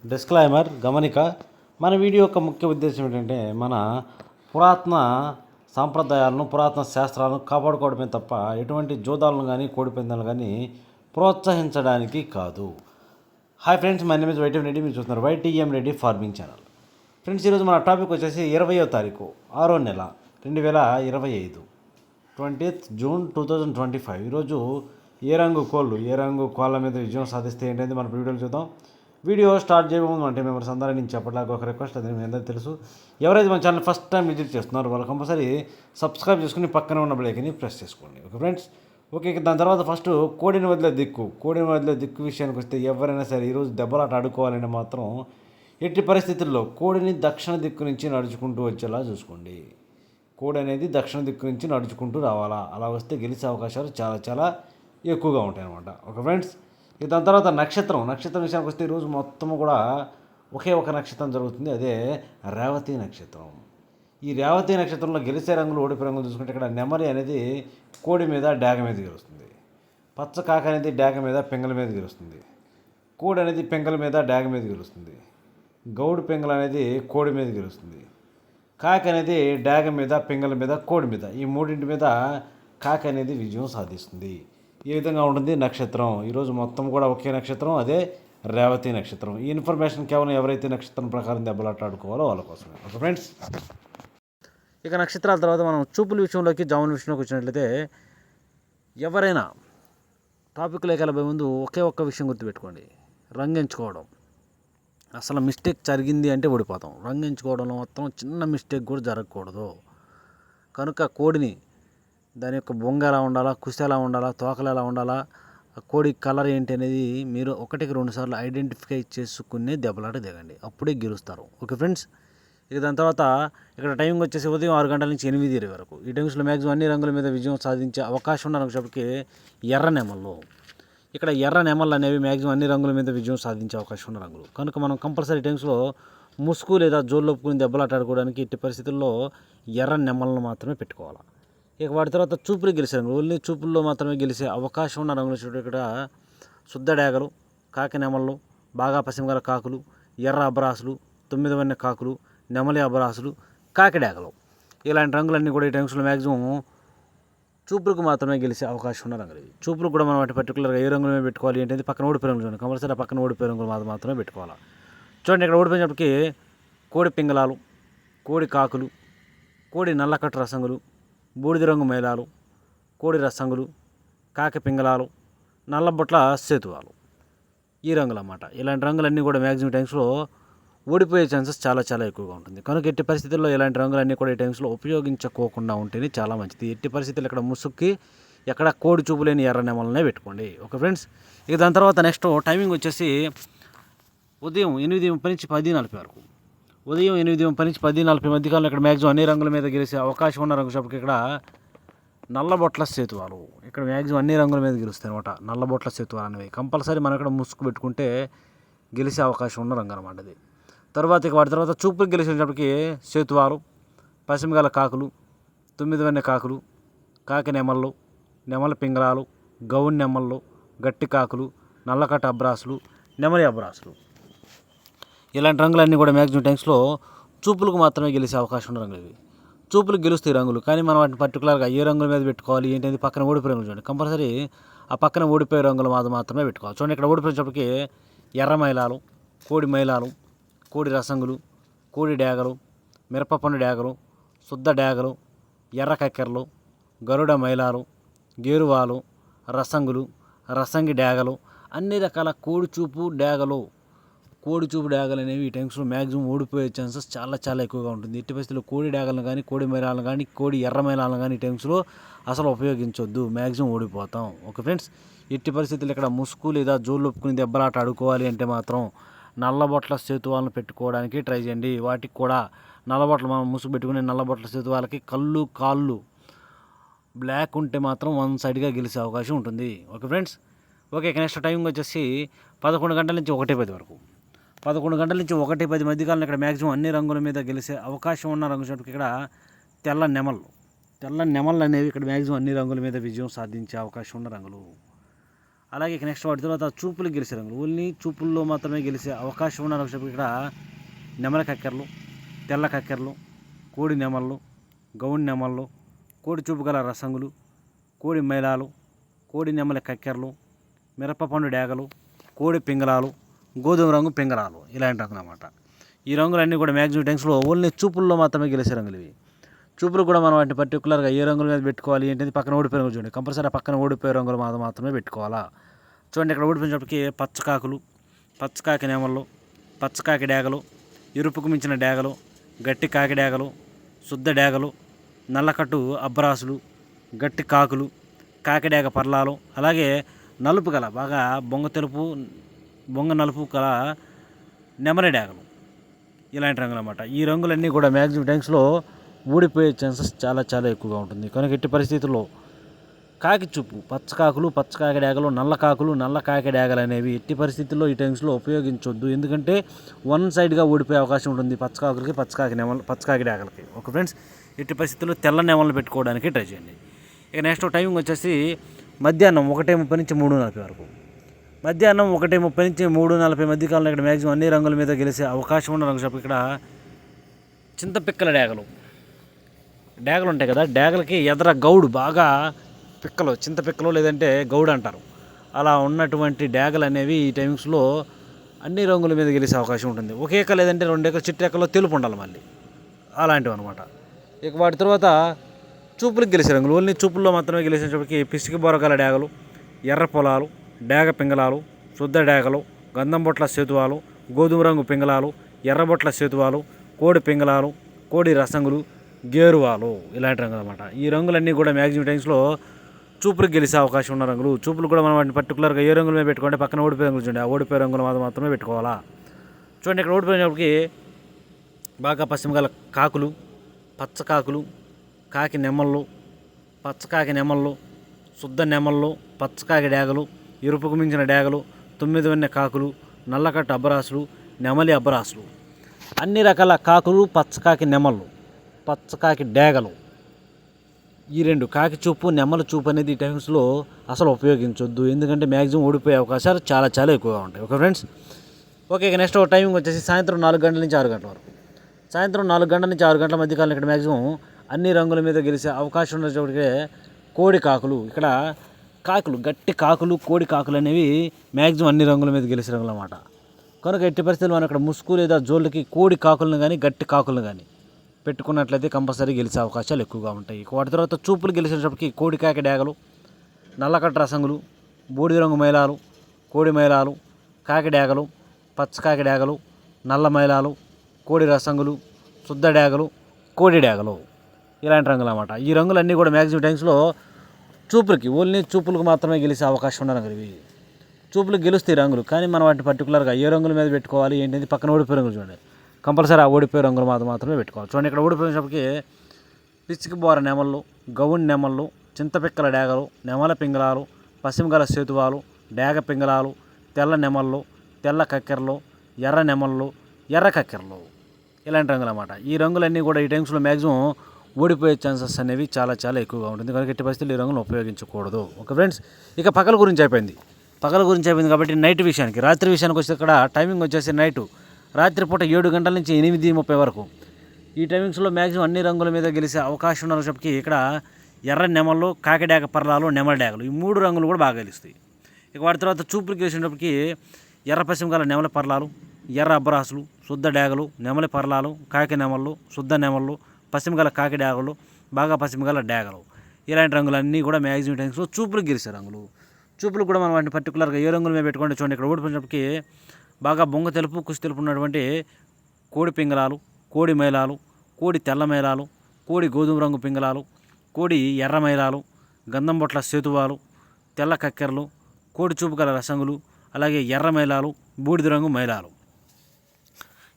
Disclaimer గమనిక. మన video యొక్క ముఖ్య ఉద్దేశం ఏంటంటే మన పురాతన సాంప్రదాయాలను పురాతన శాస్త్రాలను కాపాడుకోవడమే తప్ప ఎటువంటి జోదాలను కానీ కోడిపందాలను కానీ ప్రోత్సహించడానికి కాదు. Hi friends, my name is YTM Reddy. మీరు చూస్తున్నారు YTM Reddy farming channel. Friends, ఈరోజు మన టాపిక్ వచ్చేసి 20వ తారీఖు 6వ నెల 2025, 20th June 2025. ఈరోజు ఏ రంగు కోళ్ళ మీద విజయం సాధిస్తే ఏంటంటే మన వీడియోలు చూద్దాం. వీడియో స్టార్ట్ చేయకముందు అంటే మెంబర్స్ అందరూ నేను చెప్పడానికి ఒక రిక్వెస్ట్, అది మీ అందరికీ తెలుసు. ఎవరైతే మన ఛానల్ ఫస్ట్ టైం విజిట్ చేస్తున్నారో వాళ్ళు కంపల్సరీ సబ్స్క్రైబ్ చేసుకుని పక్కన ఉన్న బెల్ని ప్రెస్ చేసుకోండి. Okay friends. ఓకే, దాని తర్వాత ఫస్ట్ కోడిని వదిలే దిక్కు విషయానికి వస్తే ఎవరైనా సరే ఈరోజు దెబ్బలాట ఆడుకోవాలంటే మాత్రం ఎట్టి పరిస్థితుల్లో కోడిని దక్షిణ దిక్కు నుంచి నడుచుకుంటూ వచ్చేలా చూసుకోండి. కోడి అనేది దక్షిణ దిక్కు నుంచి నడుచుకుంటూ రావాలా. అలా వస్తే గెలిచే అవకాశాలు చాలా చాలా ఎక్కువగా ఉంటాయి అన్నమాట. Okay friends. దాని తర్వాత నక్షత్రం విషయానికి వస్తే ఈరోజు మొత్తము కూడా ఒకే ఒక నక్షత్రం జరుగుతుంది, అదే రేవతి నక్షత్రం. ఈ రేవతి నక్షత్రంలో గెలిచే రంగులు ఓడిపోయే రంగులు చూసుకుంటే ఇక్కడ నెమలి అనేది కోడి మీద డాగ మీద గెలుస్తుంది, పచ్చ కాక అనేది డాగ మీద పెంగల మీద గెలుస్తుంది, కోడి అనేది పెంగల మీద డాగ మీద గెలుస్తుంది, గౌడు పెంగల అనేది కోడి మీద గెలుస్తుంది, కాకి అనేది డాగ మీద పెంగల మీద కోడి మీద, ఈ మూడింటి మీద కాకి అనేది విజయం సాధిస్తుంది. ఈ విధంగా ఉంటుంది నక్షత్రం. ఈరోజు మొత్తం కూడా ఒకే నక్షత్రం, అదే రేవతి నక్షత్రం. ఈ ఇన్ఫర్మేషన్ కేవలం ఎవరైతే నక్షత్రం ప్రకారం దెబ్బలాట ఆడుకోవాలో వాళ్ళ కోసమే. Okay friends. ఇక నక్షత్రాల తర్వాత మనం చూపుల విషయంలోకి జాముల విషయంలోకి వచ్చినట్లయితే ఎవరైనా టాపిక్లోకి వెళ్ళబోయే ముందు ఒకే ఒక్క విషయం గుర్తుపెట్టుకోండి, రంగు ఎంచుకోవడం. అసలు మిస్టేక్ జరిగింది అంటే ఓడిపోతాం. రంగు ఎంచుకోవడంలో మొత్తం చిన్న మిస్టేక్ కూడా జరగకూడదు. కనుక కోడిని దాని యొక్క బొంగ ఎలా ఉండాలా, కుసి ఎలా ఉండాలా, తోకలు ఎలా ఉండాలా, కోడి కలర్ ఏంటి అనేది మీరు 1-2 సార్లు ఐడెంటిఫై చేసుకునే దెబ్బలాట దిగండి, అప్పుడే గెలుస్తారు. Okay friends. ఇక దాని తర్వాత ఇక్కడ టైమింగ్ వచ్చేసి ఉదయం 6 గంటల నుంచి 8:20 వరకు. ఈ టైమ్స్లో మ్యాక్సిమం అన్ని రంగుల మీద విజయం సాధించే అవకాశం ఉన్నప్పటికీ ఎర్ర నెమళ్ళు, ఇక్కడ ఎర్ర నెమళ్ళు అనేవి మ్యాక్సిమం అన్ని రంగుల మీద విజయం సాధించే అవకాశం ఉన్న రంగులు. కనుక మనం కంపల్సరీ టైమ్స్లో ముసుగు లేదా జోళ్ళొప్పుకుని దెబ్బలాట ఆడుకోవడానికి ఎట్టి పరిస్థితుల్లో ఎర్ర నెమళ్ళను మాత్రమే పెట్టుకోవాలి. ఇక వాటి తర్వాత చూపులు గెలిచే రంగులు, ఓన్లీ చూపుల్లో మాత్రమే గెలిచే అవకాశం ఉన్న రంగులు చూడండి. ఇక్కడ శుద్ధ డేగలు, కాకి నెమళ్ళు, బాగా పసిమగల కాకులు, ఎర్ర అబరాసులు, 9 వన్నె కాకులు, నెమలి అబరాసులు, కాకి డేగలు, ఇలాంటి రంగులన్నీ కూడా ఈ టైమ్స్లో మ్యాక్సిమం చూపులకు మాత్రమే గెలిచే అవకాశం ఉన్న రంగులు. చూపులకు కూడా మనం వాటి పర్టికులర్గా ఏ రంగుల మీద పెట్టుకోవాలి ఏంటంటే పక్కన ఓడిపోయే రంగులు చూడండి, కంపల్సరీ ఆ పక్కన ఓడిపోయే రంగులు మాత్రమే పెట్టుకోవాలి. చూడండి, ఇక్కడ ఓడిపోయినప్పటికీ కోడి పింగళాలు, కోడి కాకులు, కోడి నల్లకట్టు రసంగులు, బూడిద రంగు మైలాలు, కోడి రసంగులు, కాకి పింగళాలు, నల్లబొట్ల సేతువాలు, ఈ రంగులు అన్నమాట. ఇలాంటి రంగులన్నీ కూడా మ్యాక్సిమం టైమ్స్లో ఓడిపోయే ఛాన్సెస్ చాలా చాలా ఎక్కువగా ఉంటుంది. కనుక ఎట్టి పరిస్థితుల్లో ఇలాంటి రంగులన్నీ కూడా ఈ టైమ్స్లో ఉపయోగించుకోకుండా ఉంటేనే చాలా మంచిది. ఎట్టి పరిస్థితులు ఇక్కడ ముసుక్కి ఎక్కడ కోడి చూపు లేని ఎర్ర నెమలనే పెట్టుకోండి. Okay friends. ఇక దాని తర్వాత నెక్స్ట్ టైమింగ్ వచ్చేసి ఉదయం 8:30 నుంచి 10:40 వరకు. ఉదయం 8:30 నుంచి 10:40 మధ్యకాలంలో ఇక్కడ మ్యాక్సిమం అన్ని రంగుల మీద గెలిచే అవకాశం ఉన్న రంగు షాప్కి ఇక్కడ నల్లబొట్ల సేతువాలు, ఇక్కడ మ్యాక్సిమం అన్ని రంగుల మీద గెలుస్తాయి అనమాట. నల్లబొట్ల సేతువాలు అనేవి కంపల్సరీ మనం ఇక్కడ ముసుగు పెట్టుకుంటే గెలిచే అవకాశం ఉన్న రంగు అనమాట అది. తర్వాత ఇక వాటి తర్వాత చూపులు గెలిచేటప్పటికి సేతువాలు, పసిమిగల కాకులు, 9 వన్నె కాకులు, కాకి నెమళ్ళు, నెమల పింగళాలు, గౌన్ నెమళ్ళు, గట్టి కాకులు, నల్లకట్ట అబ్రాసులు, నెమలి అబ్రాసులు, ఇలాంటి రంగులన్నీ కూడా మ్యాక్సిమం టైమ్స్లో చూపులకు మాత్రమే గెలిచే అవకాశం ఉన్న రంగులు ఇవి. చూపులకు గెలుస్తాయి రంగులు, కానీ మనం వాటిని పర్టికులర్గా ఏ రంగుల మీద పెట్టుకోవాలి ఏంటంటే పక్కన ఓడిపోయే రంగులు చూడండి, కంపల్సరీ ఆ పక్కన ఓడిపోయే రంగులు మాత్రమే పెట్టుకోవాలి. చూడండి, ఇక్కడ ఓడిపోయేటప్పటికి ఎర్ర మైలాలు, కోడి మైలాలు, కోడి రసంగులు, కోడి డేగలు, మిరపపండు డేగలు, శుద్ధ డేగలు, ఎర్ర కక్కెరలు, గరుడ మైలాలు, గేరువాలు, రసంగులు, రసంగి డేగలు, అన్ని రకాల కోడి చూపు డేగలు అనేవి ఈ టైమ్స్లో మ్యాక్సిమం ఓడిపోయే ఛాన్సెస్ చాలా చాలా ఎక్కువగా ఉంటుంది. ఎట్టి పరిస్థితుల్లో కోడి డేగలను కానీ కోడి మైలాలను కానీ కోడి ఎర్ర మైలాలను కానీ ఈ టైమ్స్లో అసలు ఉపయోగించొద్దు, మ్యాక్సిమం ఓడిపోతాం. Okay friends. ఎట్టి పరిస్థితుల్లో ఇక్కడ ముసుగు లేదా జోళ్ళు ఒప్పుకుని దెబ్బలాట ఆడుకోవాలి అంటే మాత్రం నల్లబొట్ల సేతువాలను పెట్టుకోవడానికి ట్రై చేయండి. వాటికి కూడా నల్లబొట్లు మనం ముసుగు పెట్టుకునే నల్లబొట్ల సేతువాలకి కళ్ళు కాళ్ళు బ్లాక్ ఉంటే మాత్రం వన్ సైడ్గా గెలిచే అవకాశం ఉంటుంది. Okay friends. Okay, next timing వచ్చేసి 11 గంటల నుంచి 1:10 వరకు. 11 గంటల నుంచి 1:10 మధ్యకాలంలో ఇక్కడ మ్యాక్సిమం అన్ని రంగుల మీద గెలిచే అవకాశం ఉన్న రంగు చూడడానికి ఇక్కడ తెల్ల నెమళ్ళు అనేవి ఇక్కడ మ్యాక్సిమం అన్ని రంగుల మీద విజయం సాధించే అవకాశం ఉన్న రంగులు. అలాగే ఇక నెక్స్ట్ వాటి తర్వాత చూపులు గెలిచే రంగులు, ఓన్లీ చూపుల్లో మాత్రమే గెలిచే అవకాశం ఉన్న రంగులు ఇక్కడ నెమల కక్కెరలు, తెల్ల కక్కెరలు, కోడి నెమళ్ళు, గౌన్ నెమళ్ళు, కోడి చూపు గల రసంగులు, కోడి మైలాలు, కోడి నెమల కక్కెరలు, మిరపపండు డేగలు, కోడి పింగళాలు, గోధుమ రంగు పింగళాలు, ఇలాంటి రంగులు అన్నమాట. ఈ రంగులన్నీ కూడా మ్యాక్సిమం టైమ్స్లో ఓన్లీ చూపుల్లో మాత్రమే గెలిచే రంగులు ఇవి. చూపులు కూడా మనం వాటిని పర్టికులర్గా ఏ రంగుల మీద పెట్టుకోవాలి ఏంటంటే పక్కన ఓడిపోయే రంగులు చూడండి, కంపల్సరీ పక్కన ఓడిపోయే రంగులు మాత్రమే పెట్టుకోవాలా. చూడండి ఇక్కడ ఓడిపోయినప్పటికీ పచ్చకాకులు, పచ్చకాకి నెమళ్ళు, పచ్చకాకి డేగలు, ఎరుపుకు మించిన డేగలు, గట్టి కాకి డేగలు, శుద్ధ డేగలు, నల్లకట్టు అబ్బరాసులు, గట్టి కాకులు, కాకిడేగ పర్లాలు, అలాగే నలుపు గల బాగా బొంగ తెలుపు బొంగ నలుపు గల నెమలి డేగలు, ఇలాంటి రంగులు అన్నమాట. ఈ రంగులన్నీ కూడా మ్యాక్సిమం టైమ్స్లో ఊడిపోయే ఛాన్సెస్ చాలా చాలా ఎక్కువగా ఉంటుంది. కనుక ఎట్టి పరిస్థితుల్లో కాకి చూపు, పచ్చకాకులు, పచ్చకాకి డేగలు, నల్ల కాకులు, నల్ల కాకి డేగలు అనేవి ఎట్టి పరిస్థితుల్లో ఈ టైమ్స్లో ఉపయోగించొద్దు. ఎందుకంటే వన్ సైడ్గా ఓడిపోయే అవకాశం ఉంటుంది పచ్చకాకులకి, పచ్చకాకి డేగలకి. ఓకే ఫ్రెండ్స్, ఎట్టి పరిస్థితుల్లో తెల్ల నెమలను పెట్టుకోవడానికి ట్రై చేయండి. ఇక నెక్స్ట్ టైమింగ్ వచ్చేసి మధ్యాహ్నం 1:30 నుంచి 3:40 వరకు. మధ్యాహ్నం 1:30 నుంచి 3:40 మధ్యకాలంలో ఇక్కడ మ్యాక్సిమం అన్ని రంగుల మీద గెలిచే అవకాశం ఉన్న రంగు షాప్ ఇక్కడ చింతపిక్కల డేగలు ఉంటాయి కదా, డేగలకి ఎదర గౌడు బాగా పిక్కలు, చింతపిక్కలు లేదంటే గౌడు అంటారు, అలా ఉన్నటువంటి డేగలు అనేవి ఈ టైమింగ్స్లో అన్ని రంగుల మీద గెలిచే అవకాశం ఉంటుంది. ఒక ఎక్క లేదంటే 2 ఎక్కలు చిట్టు ఎక్కలో తెలుపు ఉండాలి మళ్ళీ, అలాంటివి అనమాట. ఇక వాటి తర్వాత చూపులకు గెలిచే రంగులు, ఓన్లీ చూపుల్లో మాత్రమే గెలిచేటప్పటికి పిసికి బొరగల డేగలు, ఎర్ర పొలాలు, డేగ పింగళాలు, శుద్ధ డేగలు, గంధం బొట్ల సేతువాలు, గోధుమ రంగు పింగళాలు, ఎర్రబొట్ల సేతువాలు, కోడి పింగళాలు, కోడి రసంగులు, గేరువాలు, ఇలాంటి రంగులు అనమాట. ఈ రంగులన్నీ కూడా మ్యాక్సిమం టైమ్స్లో చూపులకు గెలిచే అవకాశం ఉన్న రంగులు. చూపులు కూడా మనం వాటిని పర్టికులర్గా ఏ రంగుల మీద పెట్టుకుంటే పక్కన ఓడిపోయే రంగులు చూడండి, ఆ ఓడిపోయే రంగులు మాత్రమే పెట్టుకోవాలా. చూడండి ఇక్కడ ఓడిపోయినప్పటికి బాగా పశ్చిమగల కాకులు, పచ్చకాకులు, కాకి నెమళ్ళు, పచ్చకాకి నెమళ్ళు, శుద్ధ నెమళ్ళు, పచ్చకాకి డేగలు, ఎరుపుకు మించిన డేగలు, 9 వన్నె కాకులు, నల్లకట్టు అబ్బరాసులు, నెమలి అబ్బరాసులు, అన్ని రకాల కాకులు, పచ్చకాకి నెమళ్ళు, పచ్చకాకి డేగలు, ఈ 2 కాకి చూపు నెమల చూపు అనేది ఈ టైమ్స్లో అసలు ఉపయోగించొద్దు. ఎందుకంటే మ్యాక్సిమం ఓడిపోయే అవకాశాలు చాలా చాలా ఎక్కువగా ఉంటాయి. ఓకే ఫ్రెండ్స్, ఓకే ఇక నెక్స్ట్ టైమింగ్ వచ్చేసి సాయంత్రం 4 గంటల నుంచి 6 గంటల వరకు. సాయంత్రం 4 గంటల నుంచి 6 గంటల మధ్యకాలం ఇక్కడ మ్యాక్సిమం అన్ని రంగుల మీద గెలిచే అవకాశం ఉన్నప్పటికీ కోడి కాకులు, ఇక్కడ కాకులు, గట్టి కాకులు, కోడి కాకులు అనేవి మ్యాక్సిమం అన్ని రంగుల మీద గెలిచే రంగులు అన్నమాట. కనుక ఎట్టి పరిస్థితులు మనం ఇక్కడ ముసుగు లేదా జోళ్ళకి కోడి కాకులను కానీ గట్టి కాకులను కానీ పెట్టుకున్నట్లయితే కంపల్సరీ గెలిచే అవకాశాలు ఎక్కువగా ఉంటాయి. వాటి తర్వాత చూపులు గెలిచేటప్పటికి కోడి కాకి డేగలు, నల్లకట్ట రసంగులు, బూడిద రంగు మైలాలు, కోడి మైలాలు, కాకి డేగలు, పచ్చకాకి డేగలు, నల్ల మైలాలు, కోడి రసంగులు, శుద్ధ డేగలు, కోడి డేగలు, ఇలాంటి రంగులు అన్నమాట. ఈ రంగులన్నీ కూడా మ్యాక్సిమం టైమ్స్లో చూపులకి, ఓన్లీ చూపులకు మాత్రమే గెలిచే అవకాశం ఉన్న రంగులు ఇవి. చూపులకు గెలుస్తాయి రంగులు, కానీ మనం వాటిని పర్టికులర్గా ఏ రంగుల మీద పెట్టుకోవాలి ఏంటంటే పక్కన ఓడిపోయే రంగులు చూడండి, కంపల్సరీ ఆ ఓడిపోయే రంగులు మాత్రమే పెట్టుకోవాలి. చూడండి ఇక్కడ ఓడిపోయినప్పటికీ పిచ్చికి బోర నెమళ్ళు, గౌన్ నెమళ్ళు, చింతపిక్కల డేగలు, నెమల పింగళాలు, పశ్చిమగల సేతువాలు, డేగ పింగళాలు, తెల్ల నెమళ్ళు, తెల్ల కక్కెరలు, ఎర్ర నెమళ్ళు, ఎర్ర కక్కెరలు, ఇలాంటి రంగులు అన్నమాట. ఈ రంగులన్నీ కూడా ఈ టైమ్స్లో మ్యాక్సిమం ఓడిపోయే ఛాన్సెస్ అనేవి చాలా చాలా ఎక్కువగా ఉంటుంది. కనుక ఎట్టి పరిస్థితులు ఈ రంగులు ఉపయోగించకూడదు. ఓకే ఫ్రెండ్స్, ఇక పగల గురించి అయిపోయింది కాబట్టి నైట్ విషయానికి, రాత్రి విషయానికి వచ్చి ఇక్కడ టైమింగ్ వచ్చేసి నైటు రాత్రిపూట 7 గంటల నుంచి 8:30 వరకు. ఈ టైమింగ్స్లో మ్యాక్సిమం అన్ని రంగుల మీద గెలిచే అవకాశం ఉన్నప్పటికీ ఇక్కడ ఎర్ర నెమళ్ళు, కాకిడేగ పర్లాలు, నెమల డేగలు, ఈ 3 రంగులు కూడా బాగా గెలుస్తాయి. ఇక వాటి తర్వాత చూపులు గెలిచినప్పటికీ ఎర్ర పశ్చిమగల నెమల పర్లాలు, ఎర్ర అబ్బరాసులు, శుద్ధ డేగలు, నెమలి పర్లాలు, కాకి నెమళ్ళు, శుద్ధ నెమళ్ళు, పశ్చిమగల కాకి డేగలు, బాగా పశ్చిమగల డేగలు, ఇలాంటి రంగులన్నీ కూడా మ్యాక్సిమం టైమ్స్లో చూపులు గెలిచే రంగులు. చూపులు కూడా మనం వాటిని పర్టికులర్గా ఏ రంగుల మీద పెట్టుకుంటే చూడండి ఇక్కడ ఓడిపోయినప్పటికీ బాగా బొంగ తెలుపు, కుసి తెలుపు ఉన్నటువంటి కోడి పింగళాలు, కోడి మైలాలు, కోడి తెల్ల మైలాలు, కోడి గోధుమ రంగు పింగళాలు, కోడి ఎర్ర మైలాలు, గంధం బొట్ల సేతువాలు, తెల్ల కక్కెరలు, కోడి చూపు గల రసంగులు, అలాగే ఎర్ర మైలాలు, బూడిద రంగు మైలాలు,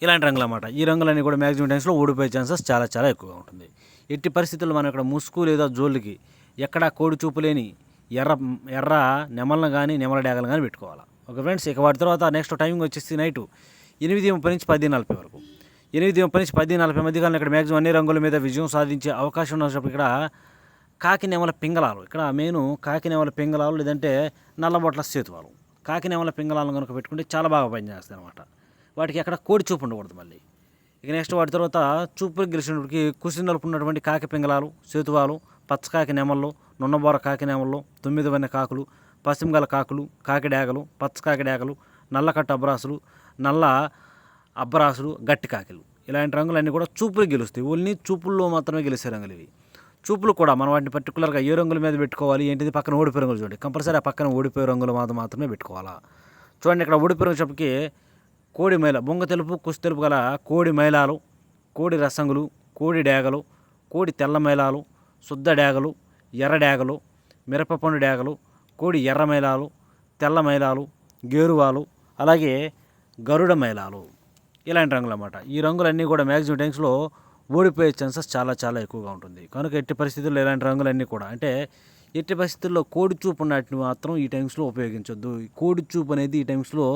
ఇలాంటి రంగులు అన్నమాట. ఈ రంగులన్నీ కూడా మ్యాక్సిమం టైమ్స్లో ఓడిపోయే ఛాన్సెస్ చాలా చాలా ఎక్కువగా ఉంటుంది. ఎట్టి పరిస్థితుల్లో మనం ఇక్కడ ముసుగు లేదా జోళ్ళకి ఎక్కడా కోడి చూపు లేని ఎర్ర నెమలను కానీ నెమల డేగలు కానీ పెట్టుకోవాలి. ఓకే ఫ్రెండ్స్, ఇక వాటి తర్వాత నెక్స్ట్ టైమింగ్ వచ్చేసి నైటు 8:30 నుంచి 10:40 వరకు. 8:30 నుంచి 10:40 మధ్యకాలంలో ఇక్కడ మ్యాక్సిమం అన్ని రంగుల మీద విజయం సాధించే అవకాశం ఉన్నప్పుడు ఇక్కడ కాకినేమల పింగళాలు, ఇక్కడ మెయిన్ కాకినేమల పింగళాలు లేదంటే నల్లబొట్ల సేతువాలు. కాకినేమల పింగళాలను కనుక పెట్టుకుంటే చాలా బాగా పనిచేస్తాయి అనమాట. వాటికి ఎక్కడ కోడి చూపు ఉండకూడదు మళ్ళీ. ఇక నెక్స్ట్ వాటి తర్వాత చూపులు గెలిచినప్పటికి కుసి నలుపున్నటువంటి కాకి పింగళాలు, సేతువాలు, పచ్చకాకి నెమళ్ళు, నున్నబోర కాకి నెమళ్ళు, 9 వన్నె కాకులు, పశ్చిమగల కాకులు, కాకిడాగలు, పచ్చకాకి డేగలు, నల్లకట్ట అబ్రాసులు, నల్ల అబ్బరాసులు, గట్టి కాకిలు, ఇలాంటి రంగులన్నీ కూడా చూపులు గెలుస్తాయి. ఓన్లీ చూపుల్లో మాత్రమే గెలిచే రంగులు ఇవి. చూపులు కూడా మనం వాటిని పర్టికులర్గా ఏ రంగుల మీద పెట్టుకోవాలి ఏంటిది, పక్కన ఓడిపోయే రంగులు చూడండి, కంపల్సరీ ఆ పక్కన ఓడిపోయే రంగులు మాత్రమే పెట్టుకోవాలా. చూడండి ఇక్కడ ఓడిపోయే రంగు చెప్పకి కోడి మైల, బొంగ తెలుపు కుసి తెలుపు గల కోడి మైలాలు, కోడి రసంగులు, కోడి డేగలు, కోడి తెల్ల మైలాలు, శుద్ధ డేగలు, ఎర్ర డేగలు, మిరపపండు డేగలు, కోడి ఎర్ర మైలాలు, తెల్ల మైలాలు, గేరువాలు, అలాగే గరుడ మైలాలు, ఇలాంటి రంగులు అన్నమాట. ఈ రంగులన్నీ కూడా మ్యాక్సిమం టైమ్స్లో ఓడిపోయే ఛాన్సెస్ చాలా చాలా ఎక్కువగా ఉంటుంది. కనుక ఎట్టి పరిస్థితుల్లో ఇలాంటి రంగులన్నీ కూడా అంటే ఎట్టి పరిస్థితుల్లో కోడి చూపు ఉన్నట్టు మాత్రం ఈ టైమ్స్లో ఉపయోగించొద్దు. ఈ కోడి చూపు అనేది ఈ టైమ్స్లో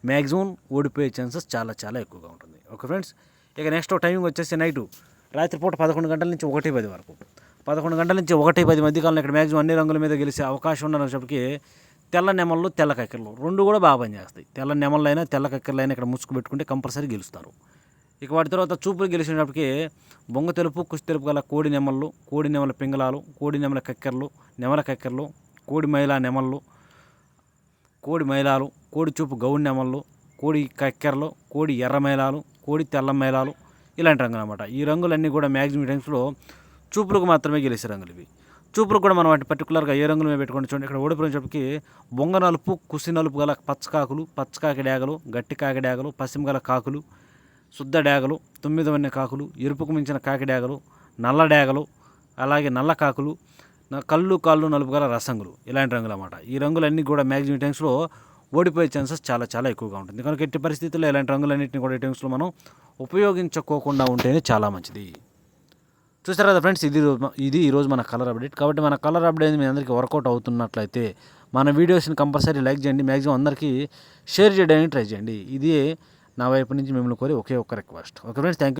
మ్యాక్సిమం ఓడిపోయే ఛాన్సెస్ చాలా చాలా ఎక్కువగా ఉంటుంది. ఓకే ఫ్రెండ్స్, ఇక నెక్స్ట్ టైమింగ్ వచ్చేసి నైటు రాత్రిపూట 11 గంటల నుంచి 1:10 వరకు, 11 గంటల నుంచి 1:10 మధ్యకాలంలో ఇక్కడ మ్యాక్సిమం అన్ని రంగుల మీద గెలిచే అవకాశం ఉన్నప్పటికీ తెల్ల నెమళ్ళు తెల్ల కక్కెరలు రెండు కూడా బాగా పనిచేస్తాయి. తెల్ల నెమళ్ళైనా తెల్ల కక్కెరలైనా ఇక్కడ ముసుగు పెట్టుకుంటే కంపల్సరీ గెలుస్తారు. ఇక వాటి తర్వాత చూపులు గెలిచినప్పటికీ బొంగ తెలుపు కుసి తెలుపు గల కోడి నెమళ్ళు, కోడి నెమల పింగళాలు, కోడి నెమల కక్కెరలు, నెమల కక్కెరలు, కోడి మైలా నెమళ్ళు, కోడి మైలాలు, కోడి చూపు గౌడి నెమళ్ళు, కోడి కక్కెరలు, కోడి ఎర్ర మైలాలు, కోడి తెల్ల మైలాలు, ఇలాంటి రంగులు అన్నమాట. ఈ రంగులన్నీ కూడా మ్యాక్సిమం టైమ్స్లో చూపులకు మాత్రమే గెలిచే రంగులు ఇవి. చూపులు కూడా మనం వాటి పర్టికులర్గా ఏ రంగుల మీద పెట్టుకోండి. చూడండి ఇక్కడ ఓడిపోయినప్పటికీ బొంగ నలుపు కుసి నలుపు గల పచ్చకాకులు, పచ్చకాకి డేగలు, గట్టి కాకి డేగలు, పశ్చిమ గల కాకులు, శుద్ధ డేగలు, 9 వన్నె కాకులు, ఎరుపుకు మించిన కాకి డేగలు, నల్ల డేగలు, అలాగే నల్ల కాకులు, కాళ్ళు నలుపు గల రసంగులు, ఇలాంటి రంగులు అన్నమాట. ఈ రంగులన్నీ కూడా మ్యాక్సిమం టైమ్స్లో ఓడిపోయే ఛాన్సెస్ చాలా చాలా ఎక్కువగా ఉంటుంది. కనుక ఎట్టి పరిస్థితుల్లో ఇలాంటి రంగులన్నింటినీ కూడా ఈ టైమ్స్లో మనం ఉపయోగించుకోకుండా ఉంటేనే చాలా మంచిది. చూసారు కదా ఫ్రెండ్స్, ఇది ఈరోజు మన కలర్ అప్డేట్. కాబట్టి మన కలర్ అప్డేట్ మీ అందరికీ వర్కౌట్ అవుతున్నట్లయితే మన వీడియోస్ని కంపల్సరీ లైక్ చేయండి, మ్యాక్సిమం అందరికీ షేర్ చేయడానికి ట్రై చేయండి. ఇది నా వైపు నుంచి మిమ్మల్ని కోరి ఒకే ఒక్క request. Okay friends, thank you.